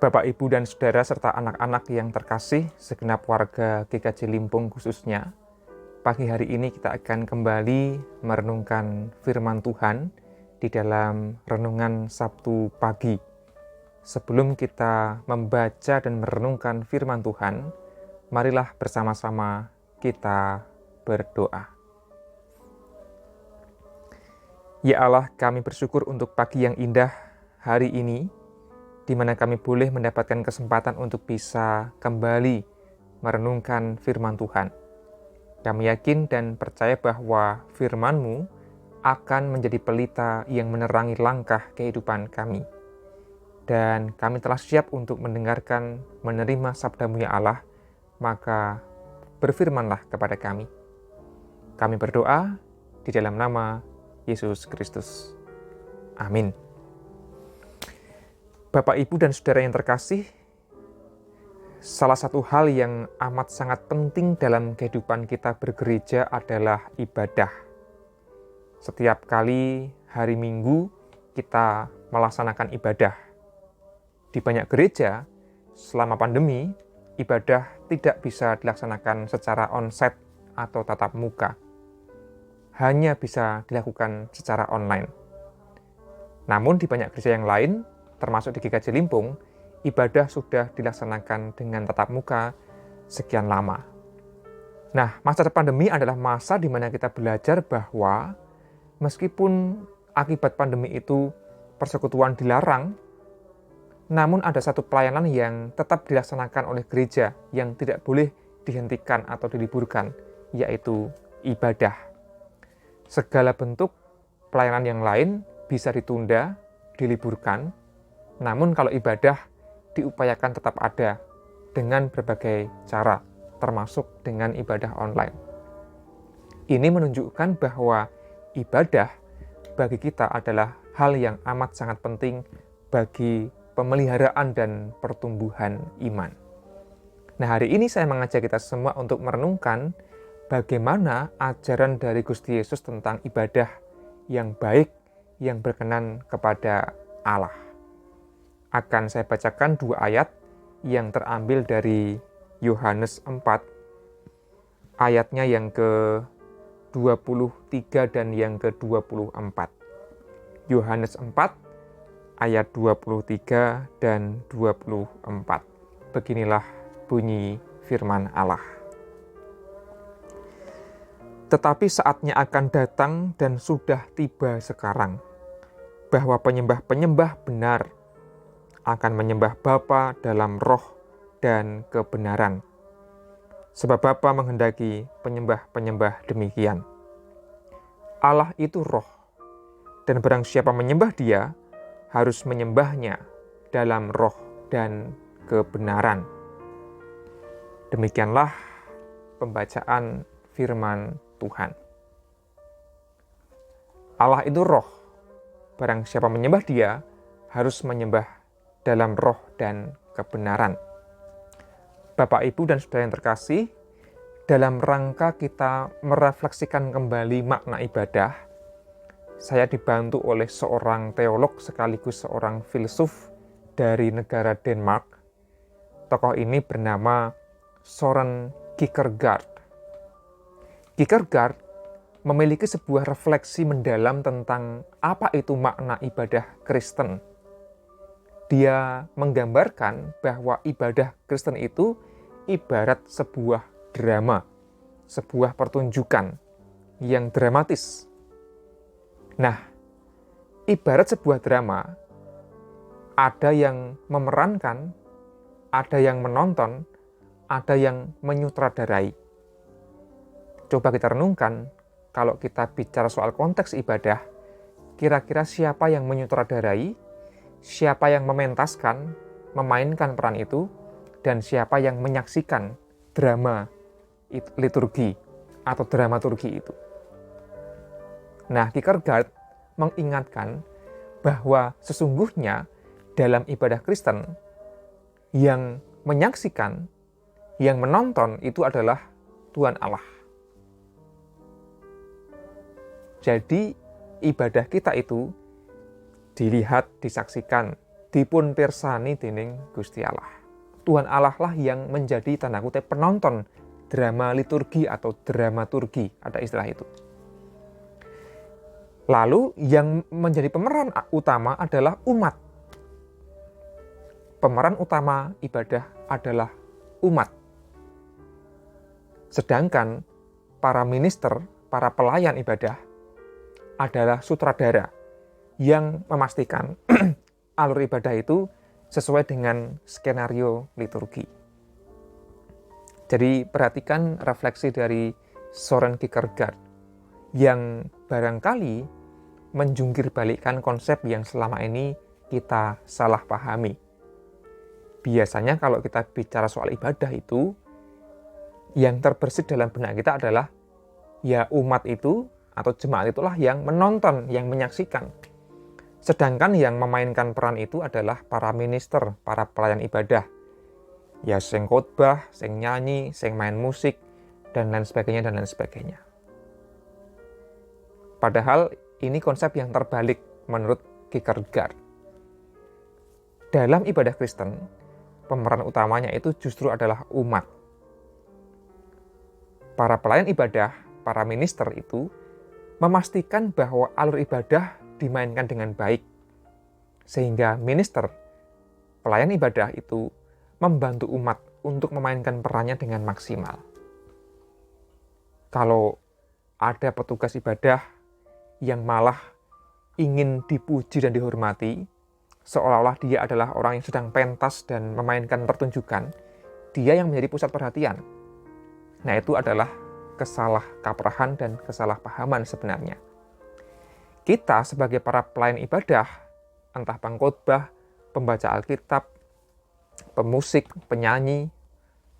Bapak, Ibu, dan Saudara, serta anak-anak yang terkasih, segenap warga GKJ Limpung khususnya, pagi hari ini kita akan kembali merenungkan firman Tuhan di dalam renungan Sabtu pagi. Sebelum kita membaca dan merenungkan firman Tuhan, marilah bersama-sama kita berdoa. Ya Allah, kami bersyukur untuk pagi yang indah hari ini, di mana kami boleh mendapatkan kesempatan untuk bisa kembali merenungkan firman Tuhan. Kami yakin dan percaya bahwa firman-Mu akan menjadi pelita yang menerangi langkah kehidupan kami. Dan kami telah siap untuk mendengarkan, menerima sabda-Mu ya Allah, maka berfirmanlah kepada kami. Kami berdoa di dalam nama Yesus Kristus. Amin. Bapak, Ibu, dan Saudara yang terkasih, salah satu hal yang amat sangat penting dalam kehidupan kita bergereja adalah ibadah. Setiap kali hari Minggu kita melaksanakan ibadah. Di banyak gereja, selama pandemi, ibadah tidak bisa dilaksanakan secara onsite atau tatap muka. Hanya bisa dilakukan secara online. Namun di banyak gereja yang lain, termasuk di GKJ Limpung, ibadah sudah dilaksanakan dengan tatap muka sekian lama. Nah, masa pandemi adalah masa di mana kita belajar bahwa meskipun akibat pandemi itu persekutuan dilarang, namun ada satu pelayanan yang tetap dilaksanakan oleh gereja yang tidak boleh dihentikan atau diliburkan, yaitu ibadah. Segala bentuk pelayanan yang lain bisa ditunda, diliburkan, namun kalau ibadah diupayakan tetap ada dengan berbagai cara, termasuk dengan ibadah online. Ini menunjukkan bahwa ibadah bagi kita adalah hal yang amat sangat penting bagi pemeliharaan dan pertumbuhan iman. Nah, hari ini saya mengajak kita semua untuk merenungkan bagaimana ajaran dari Gusti Yesus tentang ibadah yang baik, yang berkenan kepada Allah. Akan saya bacakan dua ayat yang terambil dari Yohanes 4, ayatnya yang ke-23 dan yang ke-24. Yohanes 4, ayat 23 dan 24. Beginilah bunyi firman Allah. Tetapi saatnya akan datang dan sudah tiba sekarang, bahwa penyembah-penyembah benar akan menyembah Bapa dalam roh dan kebenaran. Sebab Bapa menghendaki penyembah-penyembah demikian. Allah itu roh, dan barang siapa menyembah Dia, harus menyembahnya dalam roh dan kebenaran. Demikianlah pembacaan firman Tuhan. Allah itu roh, barang siapa menyembah Dia, harus menyembah dalam roh dan kebenaran. Bapak, Ibu, dan Saudara yang terkasih, dalam rangka kita merefleksikan kembali makna ibadah, saya dibantu oleh seorang teolog sekaligus seorang filsuf dari negara Denmark. Tokoh ini bernama Søren Kierkegaard. Kierkegaard memiliki sebuah refleksi mendalam tentang apa itu makna ibadah Kristen. Dia menggambarkan bahwa ibadah Kristen itu ibarat sebuah drama, sebuah pertunjukan yang dramatis. Nah, ibarat sebuah drama, ada yang memerankan, ada yang menonton, ada yang menyutradarai. Coba kita renungkan, kalau kita bicara soal konteks ibadah, kira-kira siapa yang menyutradarai, siapa yang mementaskan, memainkan peran itu, dan siapa yang menyaksikan drama liturgi atau dramaturgi itu. Nah, Kierkegaard mengingatkan bahwa sesungguhnya dalam ibadah Kristen, yang menyaksikan, yang menonton itu adalah Tuhan Allah. Jadi, ibadah kita itu dilihat, disaksikan, dipun pirsani dening Gusti Allah. Tuhan Allah lah yang menjadi tanda kutip penonton drama liturgi atau dramaturgi, ada istilah itu. Lalu yang menjadi pemeran utama adalah umat. Pemeran utama ibadah adalah umat. Sedangkan para minister, para pelayan ibadah adalah sutradara yang memastikan alur ibadah itu sesuai dengan skenario liturgi. Jadi perhatikan refleksi dari Søren Kierkegaard yang barangkali menjungkir balikkan konsep yang selama ini kita salah pahami. Biasanya kalau kita bicara soal ibadah itu, yang terbersit dalam benak kita adalah ya umat itu atau jemaat itulah yang menonton, yang menyaksikan. Sedangkan yang memainkan peran itu adalah para minister, para pelayan ibadah. Ya sing khotbah, sing nyanyi, sing main musik, dan lain sebagainya, dan lain sebagainya. Padahal ini konsep yang terbalik menurut Kierkegaard. Dalam ibadah Kristen, pemeran utamanya itu justru adalah umat. Para pelayan ibadah, para minister itu memastikan bahwa alur ibadah dimainkan dengan baik. Sehingga minister, pelayan ibadah itu membantu umat untuk memainkan perannya dengan maksimal. Kalau ada petugas ibadah yang malah ingin dipuji dan dihormati, seolah-olah dia adalah orang yang sedang pentas dan memainkan pertunjukan, dia yang menjadi pusat perhatian. Nah, itu adalah kesalahkaprahan dan kesalahpahaman sebenarnya. Kita sebagai para pelayan ibadah, entah pengkhotbah, pembaca Alkitab, pemusik, penyanyi,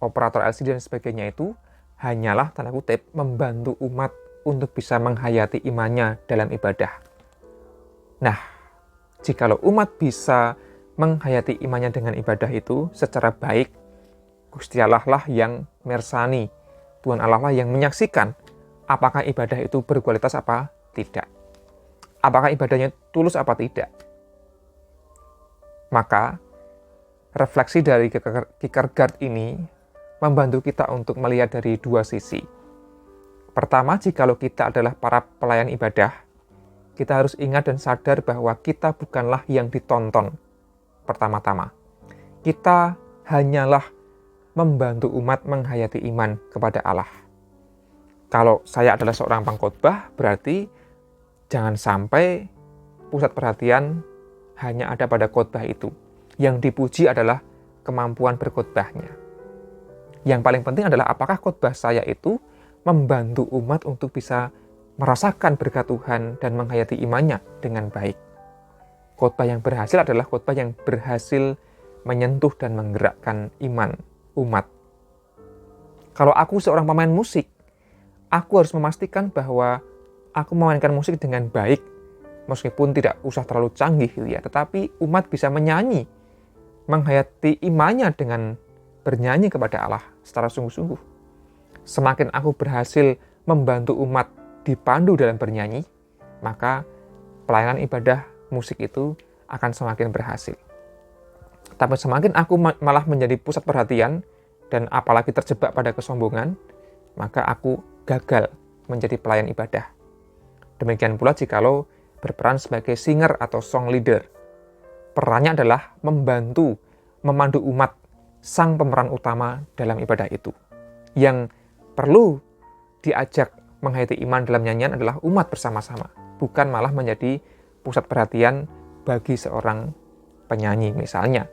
operator LCD dan sebagainya itu hanyalah tanda kutip membantu umat untuk bisa menghayati imannya dalam ibadah. Nah, jikalau umat bisa menghayati imannya dengan ibadah itu secara baik, Gusti Allah lah yang mersani, Tuhan Allah lah yang menyaksikan apakah ibadah itu berkualitas apa tidak. Apakah ibadahnya tulus apa tidak. Maka refleksi dari Kierkegaard ini membantu kita untuk melihat dari dua sisi. Pertama, jikalau kita adalah para pelayan ibadah, kita harus ingat dan sadar bahwa kita bukanlah yang ditonton pertama-tama. Kita hanyalah membantu umat menghayati iman kepada Allah. Kalau saya adalah seorang pengkhotbah, berarti jangan sampai pusat perhatian hanya ada pada khotbah itu. Yang dipuji adalah kemampuan berkhotbahnya. Yang paling penting adalah apakah khotbah saya itu membantu umat untuk bisa merasakan berkat Tuhan dan menghayati imannya dengan baik. Khotbah yang berhasil adalah khotbah yang berhasil menyentuh dan menggerakkan iman umat. Kalau aku seorang pemain musik, aku harus memastikan bahwa aku memainkan musik dengan baik, meskipun tidak usah terlalu canggih gitu ya, tetapi umat bisa menyanyi, menghayati imannya dengan bernyanyi kepada Allah secara sungguh-sungguh. Semakin aku berhasil membantu umat dipandu dalam bernyanyi, maka pelayanan ibadah musik itu akan semakin berhasil. Tapi semakin aku malah menjadi pusat perhatian dan apalagi terjebak pada kesombongan, maka aku gagal menjadi pelayan ibadah. Demikian pula jikalau berperan sebagai singer atau song leader. Perannya adalah membantu, memandu umat, sang pemeran utama dalam ibadah itu. Yang perlu diajak menghayati iman dalam nyanyian adalah umat bersama-sama, bukan malah menjadi pusat perhatian bagi seorang penyanyi misalnya.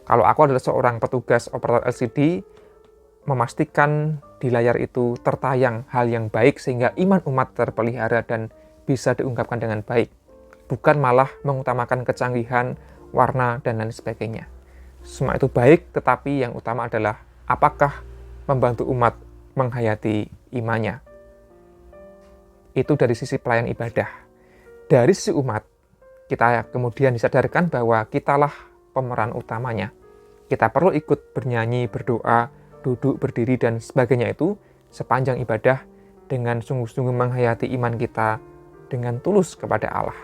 Kalau aku adalah seorang petugas operator LCD, memastikan di layar itu tertayang hal yang baik sehingga iman umat terpelihara dan bisa diungkapkan dengan baik. Bukan malah mengutamakan kecanggihan, warna, dan lain sebagainya. Semua itu baik, tetapi yang utama adalah apakah membantu umat menghayati imannya. Itu dari sisi pelayan ibadah. Dari sisi umat, kita kemudian disadarkan bahwa kitalah pemeran utamanya. Kita perlu ikut bernyanyi, berdoa, duduk, berdiri, dan sebagainya itu sepanjang ibadah dengan sungguh-sungguh menghayati iman kita dengan tulus kepada Allah.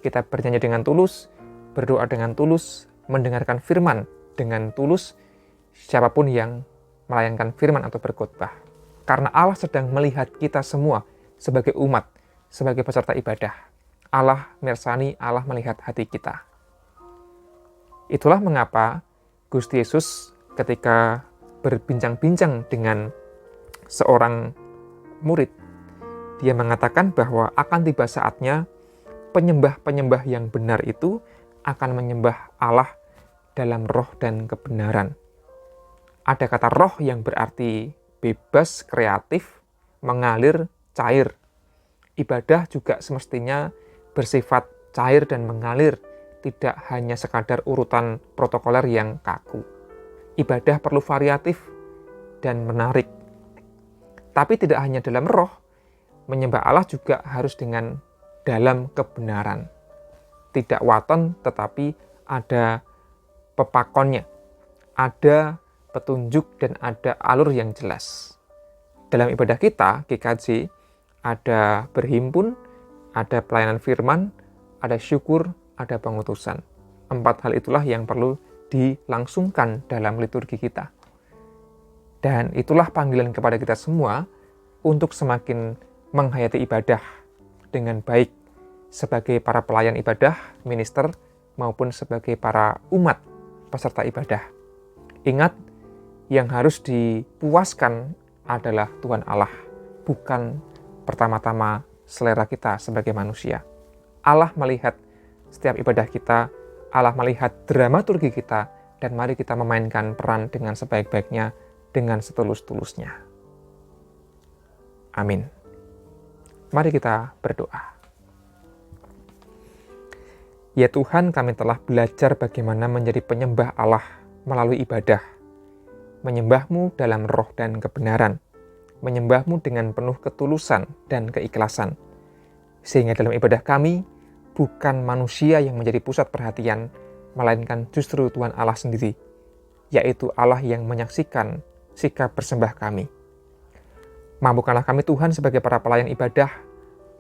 Kita bernyanyi dengan tulus, berdoa dengan tulus, mendengarkan firman dengan tulus, siapapun yang melayangkan firman atau berkhotbah. Karena Allah sedang melihat kita semua sebagai umat, sebagai peserta ibadah. Allah mirsani, Allah melihat hati kita. Itulah mengapa Gusti Yesus ketika berbincang-bincang dengan seorang murid, dia mengatakan bahwa akan tiba saatnya penyembah-penyembah yang benar itu akan menyembah Allah dalam roh dan kebenaran. Ada kata roh yang berarti bebas, kreatif, mengalir, cair. Ibadah juga semestinya bersifat cair dan mengalir, tidak hanya sekadar urutan protokoler yang kaku. Ibadah perlu variatif dan menarik. Tapi tidak hanya dalam roh, menyembah Allah juga harus dengan dalam kebenaran. Tidak waton, tetapi ada pepakonnya, ada petunjuk dan ada alur yang jelas. Dalam ibadah kita, GKJ, ada berhimpun, ada pelayanan firman, ada syukur, ada pengutusan. 4 hal itulah yang perlu dilangsungkan dalam liturgi kita. Dan itulah panggilan kepada kita semua untuk semakin menghayati ibadah dengan baik sebagai para pelayan ibadah, minister, maupun sebagai para umat peserta ibadah. Ingat, yang harus dipuaskan adalah Tuhan Allah, bukan pertama-tama selera kita sebagai manusia. Allah melihat setiap ibadah kita, Allah melihat dramaturgi kita, dan mari kita memainkan peran dengan sebaik-baiknya, dengan setulus-tulusnya. Amin. Mari kita berdoa. Ya Tuhan, kami telah belajar bagaimana menjadi penyembah Allah melalui ibadah. Menyembah-Mu dalam roh dan kebenaran. Menyembah-Mu dengan penuh ketulusan dan keikhlasan. Sehingga dalam ibadah kami, bukan manusia yang menjadi pusat perhatian, melainkan justru Tuhan Allah sendiri, yaitu Allah yang menyaksikan sikap bersembah kami. Mampukanlah kami Tuhan sebagai para pelayan ibadah,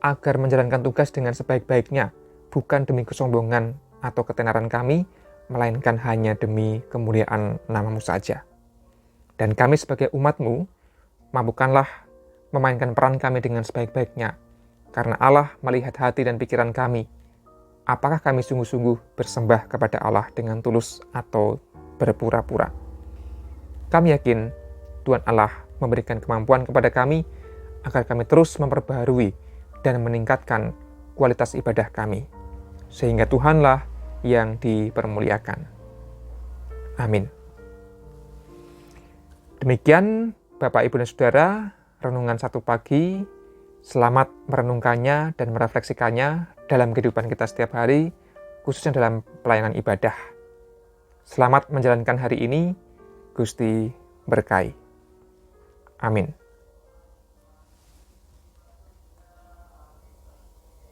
agar menjalankan tugas dengan sebaik-baiknya, bukan demi kesombongan atau ketenaran kami, melainkan hanya demi kemuliaan nama-Mu saja. Dan kami sebagai umat-Mu, mampukanlah memainkan peran kami dengan sebaik-baiknya, karena Allah melihat hati dan pikiran kami. Apakah kami sungguh-sungguh bersembah kepada Allah dengan tulus atau berpura-pura? Kami yakin Tuhan Allah memberikan kemampuan kepada kami agar kami terus memperbaharui dan meningkatkan kualitas ibadah kami, sehingga Tuhanlah yang dipermuliakan. Amin. Demikian Bapak, Ibu, dan Saudara, renungan Satu Pagi. Selamat merenungkannya dan merefleksikannya dalam kehidupan kita setiap hari, khususnya dalam pelayanan ibadah. Selamat menjalankan hari ini, Gusti berkahi. Amin.